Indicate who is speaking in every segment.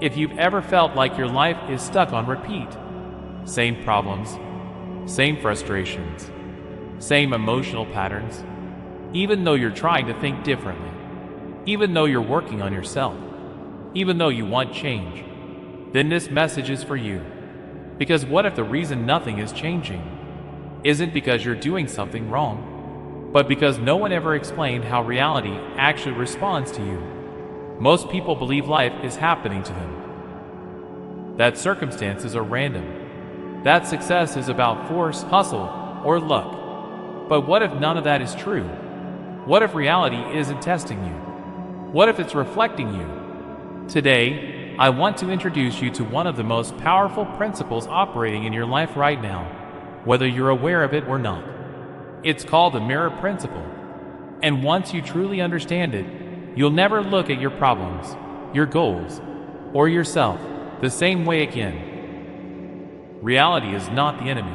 Speaker 1: If you've ever felt like your life is stuck on repeat, same problems, same frustrations, same emotional patterns, even though you're trying to think differently, even though you're working on yourself, even though you want change, then this message is for you. Because what if the reason nothing is changing isn't because you're doing something wrong, but because no one ever explained how reality actually responds to you? Most people believe life is happening to them, that circumstances are random, that success is about force, hustle, or luck. But what if none of that is true? What if reality isn't testing you? What if it's reflecting you? Today, I want to introduce you to one of the most powerful principles operating in your life right now, whether you're aware of it or not. It's called the mirror principle. And once you truly understand it, you'll never look at your problems, your goals, or yourself the same way again. Reality is not the enemy.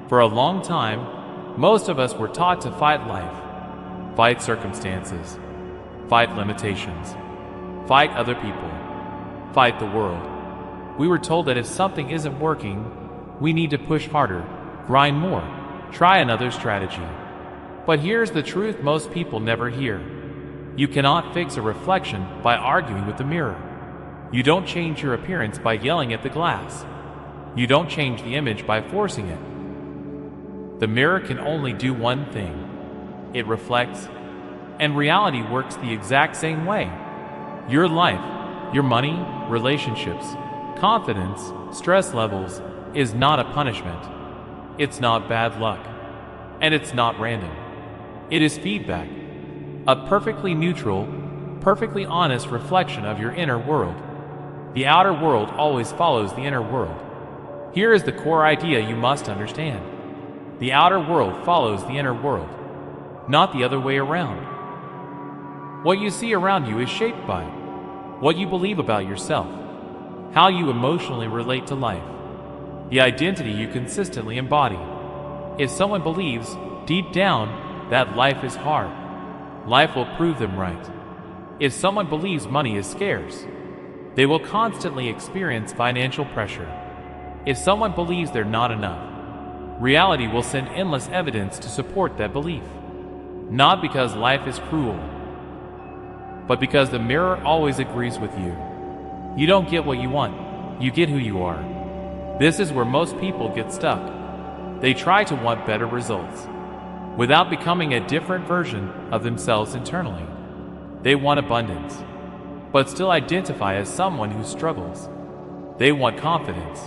Speaker 1: For a long time, most of us were taught to fight life, fight circumstances, fight limitations, fight other people, fight the world. We were told that if something isn't working, we need to push harder, grind more, try another strategy. But here's the truth most people never hear. You cannot fix a reflection by arguing with the mirror. You don't change your appearance by yelling at the glass. You don't change the image by forcing it. The mirror can only do one thing. It reflects, and reality works the exact same way. Your life, your money, relationships, confidence, stress levels is not a punishment. It's not bad luck. And it's not random. It is feedback. A perfectly neutral, perfectly honest reflection of your inner world. The outer world always follows the inner world. Here is the core idea you must understand. The outer world follows the inner world, not the other way around. What you see around you is shaped by what you believe about yourself, how you emotionally relate to life, the identity you consistently embody. If someone believes, deep down, that life is hard, life will prove them right. If someone believes money is scarce, they will constantly experience financial pressure. If someone believes they're not enough, reality will send endless evidence to support that belief. Not because life is cruel, but because the mirror always agrees with you. You don't get what you want, you get who you are. This is where most people get stuck. They try to want better results, without becoming a different version of themselves internally. They want abundance, but still identify as someone who struggles. They want confidence,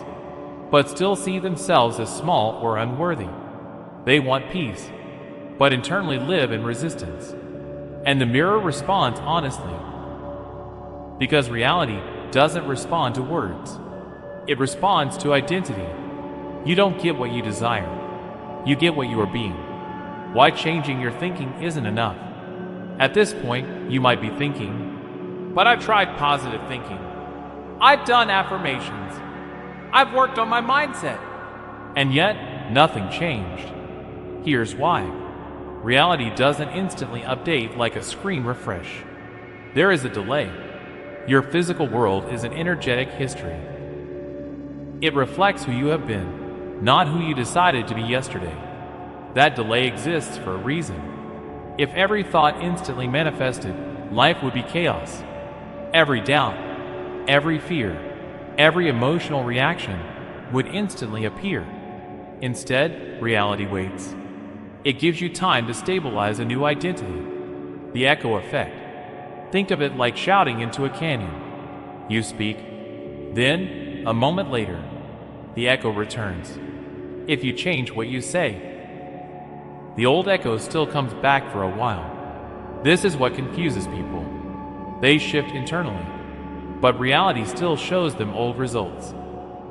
Speaker 1: but still see themselves as small or unworthy. They want peace, but internally live in resistance. And the mirror responds honestly, because reality doesn't respond to words. It responds to identity. You don't get what you desire. You get what you are being. Why changing your thinking isn't enough. At this point, you might be thinking, but I've tried positive thinking. I've done affirmations. I've worked on my mindset. And yet, nothing changed. Here's why. Reality doesn't instantly update like a screen refresh. There is a delay. Your physical world is an energetic history. It reflects who you have been, not who you decided to be yesterday. That delay exists for a reason. If every thought instantly manifested, life would be chaos. Every doubt, every fear, every emotional reaction would instantly appear. Instead, reality waits. It gives you time to stabilize a new identity. The echo effect. Think of it like shouting into a canyon. You speak. Then, a moment later, the echo returns. If you change what you say, the old echo still comes back for a while. This is what confuses people. They shift internally, but reality still shows them old results.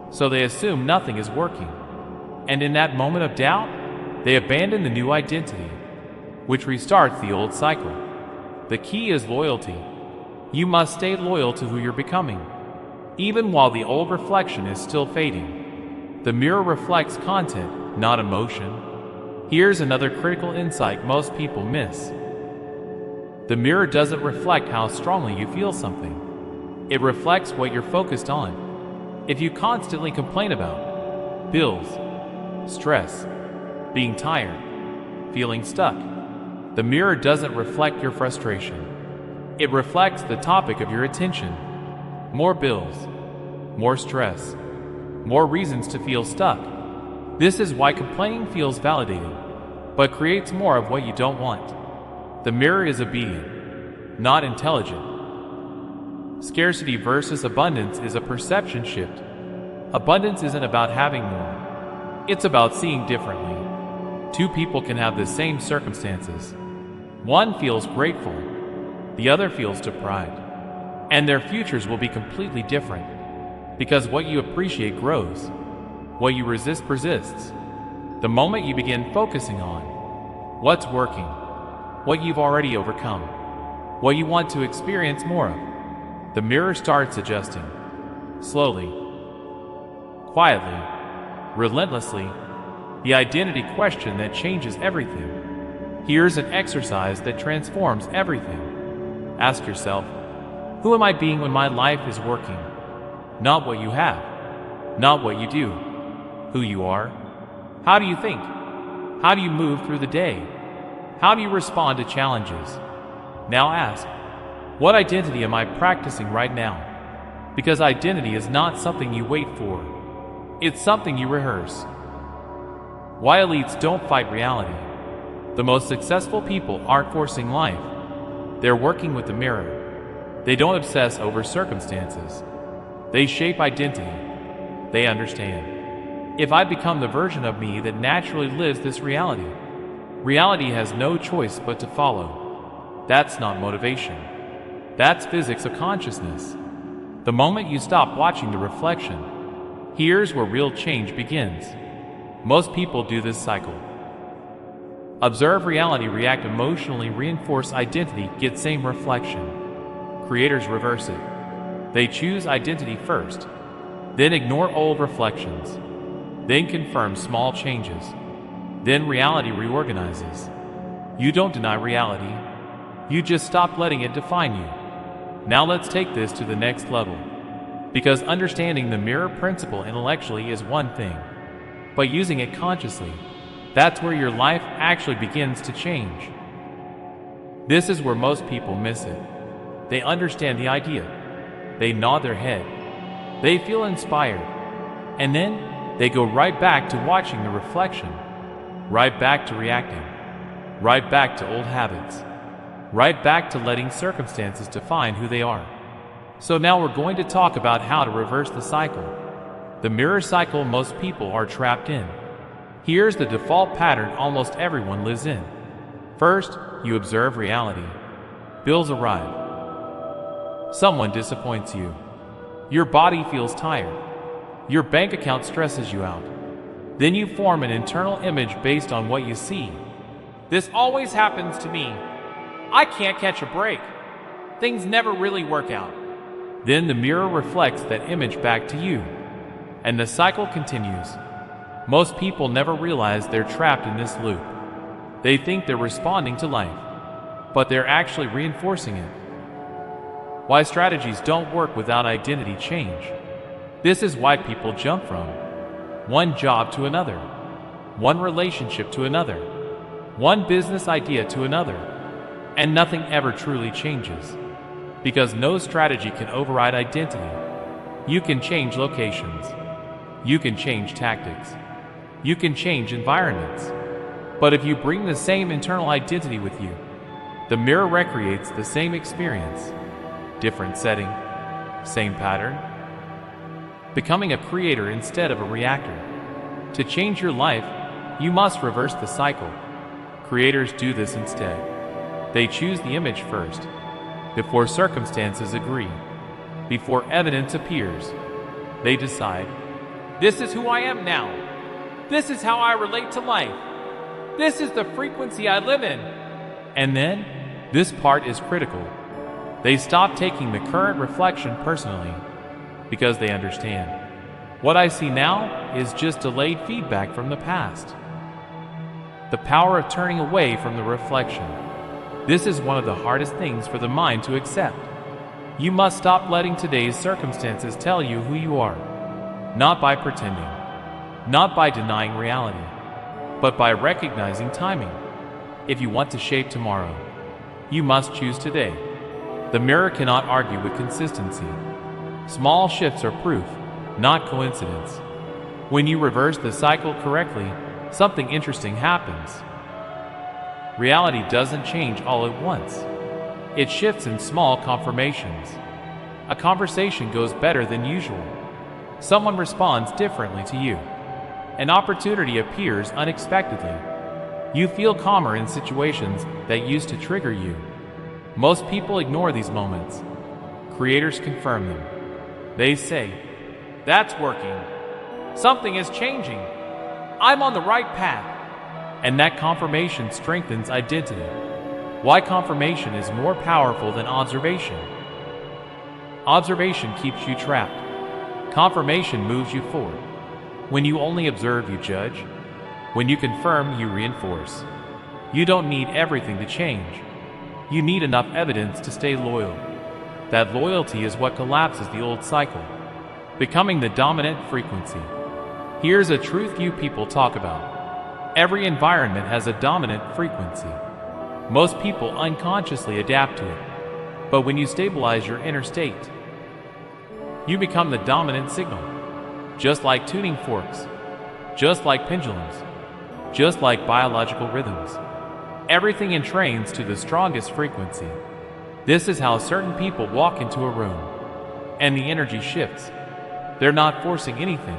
Speaker 1: So they assume nothing is working. And in that moment of doubt, they abandon the new identity, which restarts the old cycle. The key is loyalty. You must stay loyal to who you're becoming, even while the old reflection is still fading. The mirror reflects content, not emotion. Here's another critical insight most people miss. The mirror doesn't reflect how strongly you feel something. It reflects what you're focused on. If you constantly complain about bills, stress, being tired, feeling stuck, the mirror doesn't reflect your frustration. It reflects the topic of your attention. More bills, more stress, more reasons to feel stuck. This is why complaining feels validating, but creates more of what you don't want. The mirror is obedient, not intelligent. Scarcity versus abundance is a perception shift. Abundance isn't about having more. It's about seeing differently. Two people can have the same circumstances. One feels grateful, the other feels deprived. And their futures will be completely different. Because what you appreciate grows. What you resist persists. The moment you begin focusing on what's working, what you've already overcome, what you want to experience more of, the mirror starts adjusting. Slowly, quietly, relentlessly, the identity question that changes everything. Here's an exercise that transforms everything. Ask yourself, who am I being when my life is working? Not what you have, not what you do, who you are. How do you think? How do you move through the day? How do you respond to challenges? Now ask, what identity am I practicing right now? Because identity is not something you wait for. It's something you rehearse. Why elites don't fight reality? The most successful people aren't forcing life. They're working with the mirror. They don't obsess over circumstances. They shape identity. They understand. If I become the version of me that naturally lives this reality, reality has no choice but to follow. That's not motivation. That's physics of consciousness. The moment you stop watching the reflection, here's where real change begins. Most people do this cycle. Observe reality, react emotionally, reinforce identity, get same reflection. Creators reverse it. They choose identity first, then ignore old reflections, then confirm small changes. Then reality reorganizes. You don't deny reality. You just stop letting it define you. Now let's take this to the next level. Because understanding the mirror principle intellectually is one thing, but using it consciously, that's where your life actually begins to change. This is where most people miss it. They understand the idea. They nod their head. They feel inspired. And then they go right back to watching the reflection, right back to reacting, right back to old habits, right back to letting circumstances define who they are. So now we're going to talk about how to reverse the cycle. The mirror cycle most people are trapped in. Here's the default pattern almost everyone lives in. First, you observe reality. Bills arrive. Someone disappoints you. Your body feels tired. Your bank account stresses you out. Then you form an internal image based on what you see. This always happens to me. I can't catch a break. Things never really work out. Then the mirror reflects that image back to you, and the cycle continues. Most people never realize they're trapped in this loop. They think they're responding to life, but they're actually reinforcing it. Why strategies don't work without identity change. This is why people jump from one job to another, one relationship to another, one business idea to another, and nothing ever truly changes. Because no strategy can override identity. You can change locations. You can change tactics. You can change environments. But if you bring the same internal identity with you, the mirror recreates the same experience. Different setting, same pattern. Becoming a creator instead of a reactor. To change your life, you must reverse the cycle. Creators do this instead. They choose the image first. Before circumstances agree, before evidence appears, they decide, this is who I am now. This is how I relate to life. This is the frequency I live in. And then, this part is critical. They stop taking the current reflection personally because they understand. What I see now is just delayed feedback from the past. The power of turning away from the reflection. This is one of the hardest things for the mind to accept. You must stop letting today's circumstances tell you who you are, not by pretending, not by denying reality, but by recognizing timing. If you want to shape tomorrow, you must choose today. The mirror cannot argue with consistency. Small shifts are proof, not coincidence. When you reverse the cycle correctly, something interesting happens. Reality doesn't change all at once. It shifts in small confirmations. A conversation goes better than usual. Someone responds differently to you. An opportunity appears unexpectedly. You feel calmer in situations that used to trigger you. Most people ignore these moments. Creators confirm them. They say, "That's working. Something is changing. I'm on the right path." And that confirmation strengthens identity. Why confirmation is more powerful than observation. Observation keeps you trapped. Confirmation moves you forward. When you only observe, you judge. When you confirm, you reinforce. You don't need everything to change. You need enough evidence to stay loyal. That loyalty is what collapses the old cycle, becoming the dominant frequency. Here's a truth few people talk about. Every environment has a dominant frequency. Most people unconsciously adapt to it. But when you stabilize your inner state, you become the dominant signal. Just like tuning forks, just like pendulums, just like biological rhythms. Everything entrains to the strongest frequency. This is how certain people walk into a room, and the energy shifts. They're not forcing anything.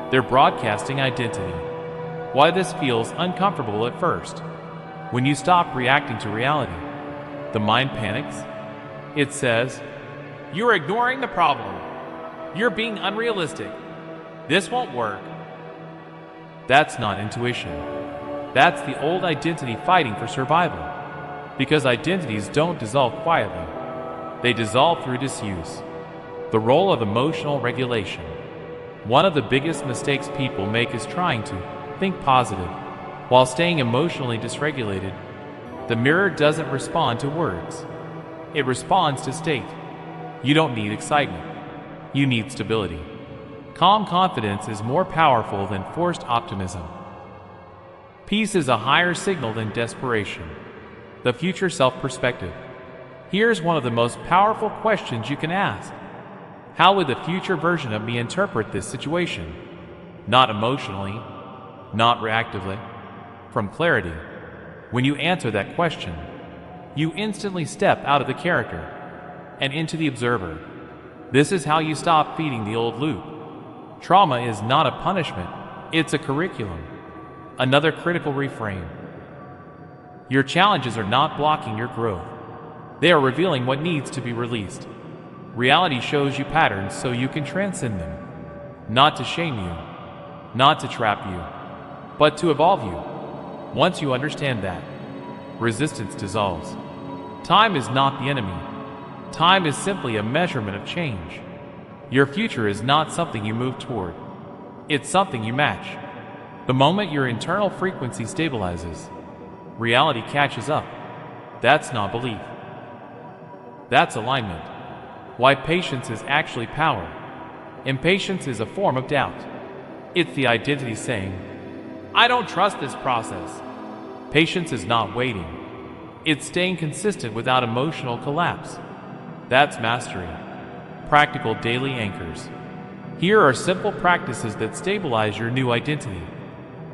Speaker 1: They're broadcasting identity. Why this feels uncomfortable at first. When you stop reacting to reality, the mind panics. It says, "You're ignoring the problem. You're being unrealistic. This won't work." That's not intuition. That's the old identity fighting for survival. Because identities don't dissolve quietly. They dissolve through disuse. The role of emotional regulation. One of the biggest mistakes people make is trying to think positive while staying emotionally dysregulated. The mirror doesn't respond to words. It responds to state. You don't need excitement. You need stability. Calm confidence is more powerful than forced optimism. Peace is a higher signal than desperation. The future self-perspective. Here's one of the most powerful questions you can ask. How would the future version of me interpret this situation? Not emotionally, not reactively, from clarity. When you answer that question, you instantly step out of the character and into the observer. This is how you stop feeding the old loop. Trauma is not a punishment, it's a curriculum. Another critical reframe. Your challenges are not blocking your growth. They are revealing what needs to be released. Reality shows you patterns so you can transcend them. Not to shame you, not to trap you, but to evolve you. Once you understand that, resistance dissolves. Time is not the enemy. Time is simply a measurement of change. Your future is not something you move toward. It's something you match. The moment your internal frequency stabilizes, reality catches up. That's not belief. That's alignment. Why patience is actually power. Impatience is a form of doubt. It's the identity saying, "I don't trust this process." Patience is not waiting. It's staying consistent without emotional collapse. That's mastery. Practical daily anchors. Here are simple practices that stabilize your new identity.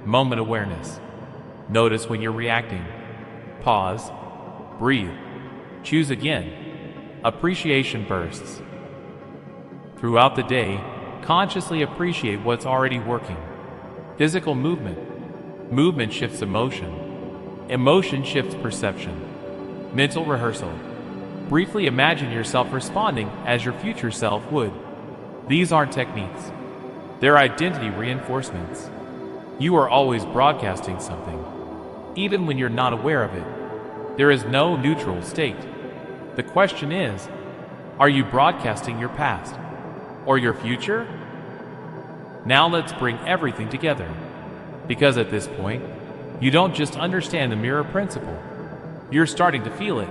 Speaker 1: Moment awareness. Notice when you're reacting. Pause. Breathe. Choose again. Appreciation bursts. Throughout the day, consciously appreciate what's already working. Physical movement. Movement shifts emotion. Emotion shifts perception. Mental rehearsal. Briefly imagine yourself responding as your future self would. These aren't techniques. They're identity reinforcements. You are always broadcasting something, even when you're not aware of it. There is no neutral state. The question is, are you broadcasting your past or your future? Now let's bring everything together. Because at this point, you don't just understand the mirror principle. You're starting to feel it.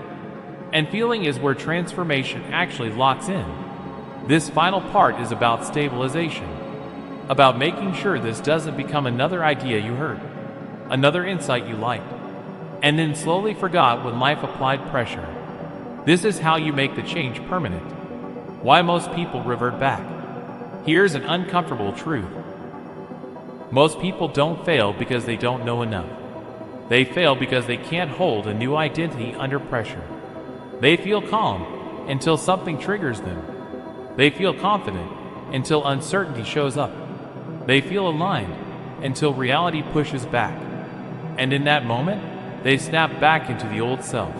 Speaker 1: And feeling is where transformation actually locks in. This final part is about stabilization, about making sure this doesn't become another idea you heard, another insight you liked, and then slowly forgot when life applied pressure. This is how you make the change permanent. Why most people revert back. Here's an uncomfortable truth. Most people don't fail because they don't know enough. They fail because they can't hold a new identity under pressure. They feel calm until something triggers them. They feel confident until uncertainty shows up. They feel aligned until reality pushes back. And in that moment, they snap back into the old self.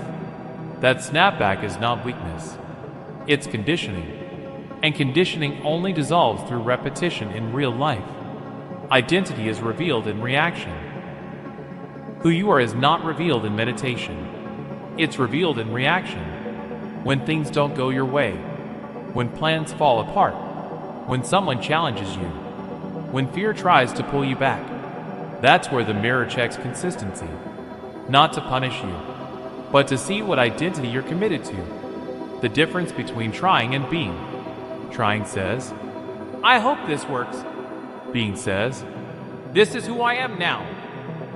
Speaker 1: That snapback is not weakness. It's conditioning. And conditioning only dissolves through repetition in real life. Identity is revealed in reaction. Who you are is not revealed in meditation. It's revealed in reaction. When things don't go your way. When plans fall apart. When someone challenges you. When fear tries to pull you back. That's where the mirror checks consistency. Not to punish you, but to see what identity you're committed to. The difference between trying and being. Trying says, I hope this works. Being says, this is who I am now.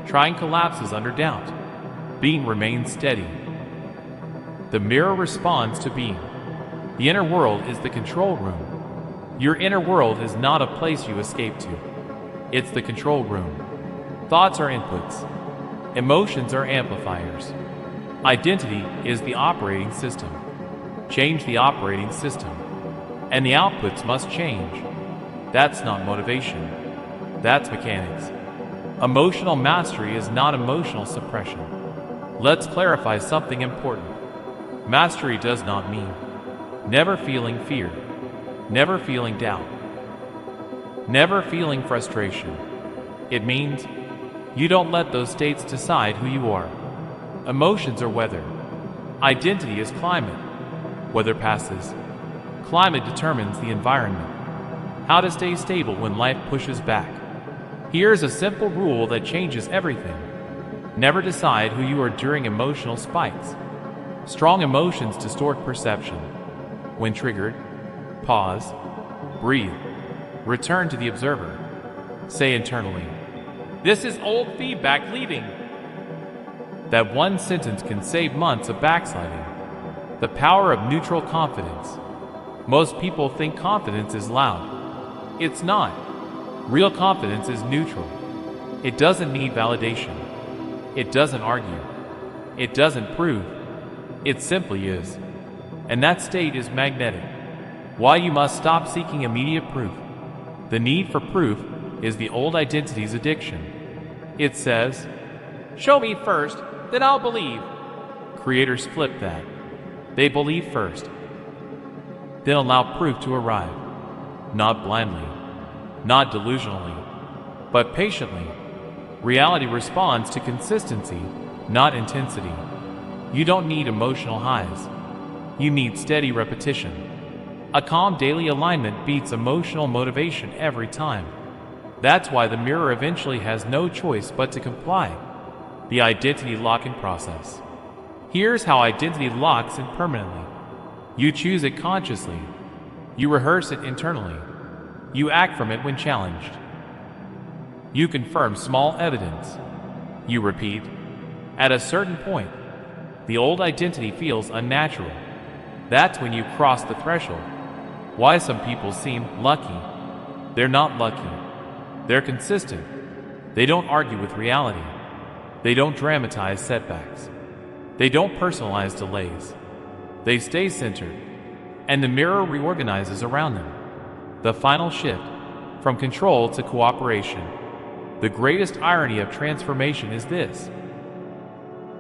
Speaker 1: Trying collapses under doubt. Being remains steady. The mirror responds to being. The inner world is the control room. Your inner world is not a place you escape to. It's the control room. Thoughts are inputs. Emotions are amplifiers. Identity is the operating system. Change the operating system, and the outputs must change. That's not motivation. That's mechanics. Emotional mastery is not emotional suppression. Let's clarify something important. Mastery does not mean never feeling fear, never feeling doubt, never feeling frustration. It means you don't let those states decide who you are. Emotions are weather. Identity is climate. Weather passes. Climate determines the environment. How to stay stable when life pushes back. Here's a simple rule that changes everything. Never decide who you are during emotional spikes. Strong emotions distort perception. When triggered, pause, breathe, return to the observer. Say internally, this is old feedback leaving. That one sentence can save months of backsliding. The power of neutral confidence. Most people think confidence is loud. It's not. Real confidence is neutral. It doesn't need validation. It doesn't argue. It doesn't prove. It simply is. And that state is magnetic. Why you must stop seeking immediate proof. The need for proof is the old identity's addiction. It says, show me first, then I'll believe. Creators flip that. They believe first, then allow proof to arrive. Not blindly, not delusionally, but patiently. Reality responds to consistency, not intensity. You don't need emotional highs. You need steady repetition. A calm daily alignment beats emotional motivation every time. That's why the mirror eventually has no choice but to comply. The identity locking process. Here's how identity locks in permanently. You choose it consciously. You rehearse it internally. You act from it when challenged. You confirm small evidence. You repeat. At a certain point, the old identity feels unnatural. That's when you cross the threshold. Why some people seem lucky. They're not lucky. They're consistent. They don't argue with reality. They don't dramatize setbacks. They don't personalize delays. They stay centered, and the mirror reorganizes around them. The final shift, from control to cooperation. The greatest irony of transformation is this.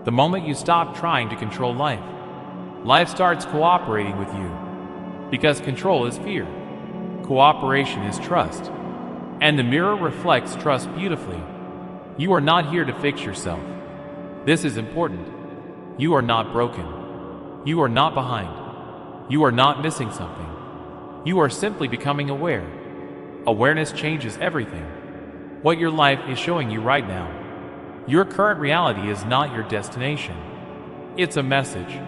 Speaker 1: The moment you stop trying to control life, life starts cooperating with you. Because control is fear, cooperation is trust, and the mirror reflects trust beautifully. You are not here to fix yourself. This is important. You are not broken. You are not behind. You are not missing something. You are simply becoming aware. Awareness changes everything. What your life is showing you right now. Your current reality is not your destination. It's a message.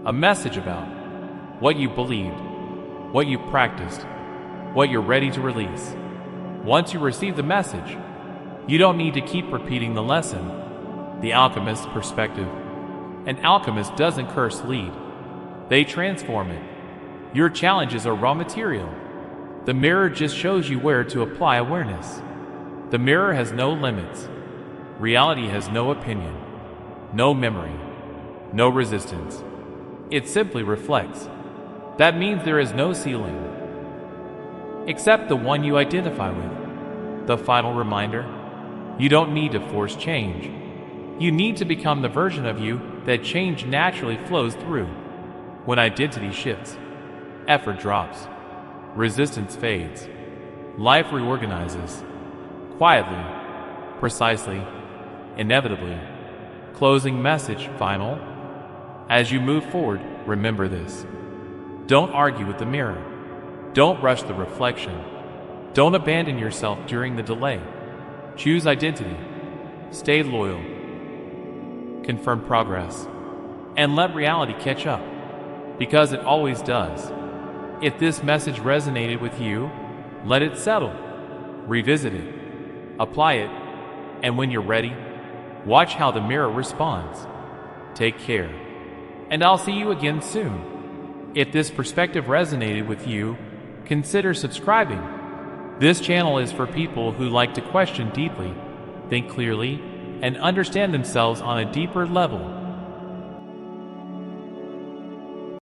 Speaker 1: A message about what you believed, what you practiced, what you're ready to release. Once you receive the message, you don't need to keep repeating the lesson. The alchemist's perspective. An alchemist doesn't curse lead. They transform it. Your challenges are raw material. The mirror just shows you where to apply awareness. The mirror has no limits. Reality has no opinion, no memory, no resistance. It simply reflects. That means there is no ceiling, except the one you identify with. The final reminder: you don't need to force change. You need to become the version of you that change naturally flows through. When identity shifts, effort drops, resistance fades, life reorganizes, quietly, precisely, inevitably. Closing message final. As you move forward, remember this. Don't argue with the mirror. Don't rush the reflection. Don't abandon yourself during the delay. Choose identity. Stay loyal. Confirm progress. And let reality catch up, because it always does. If this message resonated with you, let it settle. Revisit it. Apply it. And when you're ready, watch how the mirror responds. Take care. And I'll see you again soon. If this perspective resonated with you, consider subscribing. This channel is for people who like to question deeply, think clearly, and understand themselves on a deeper level.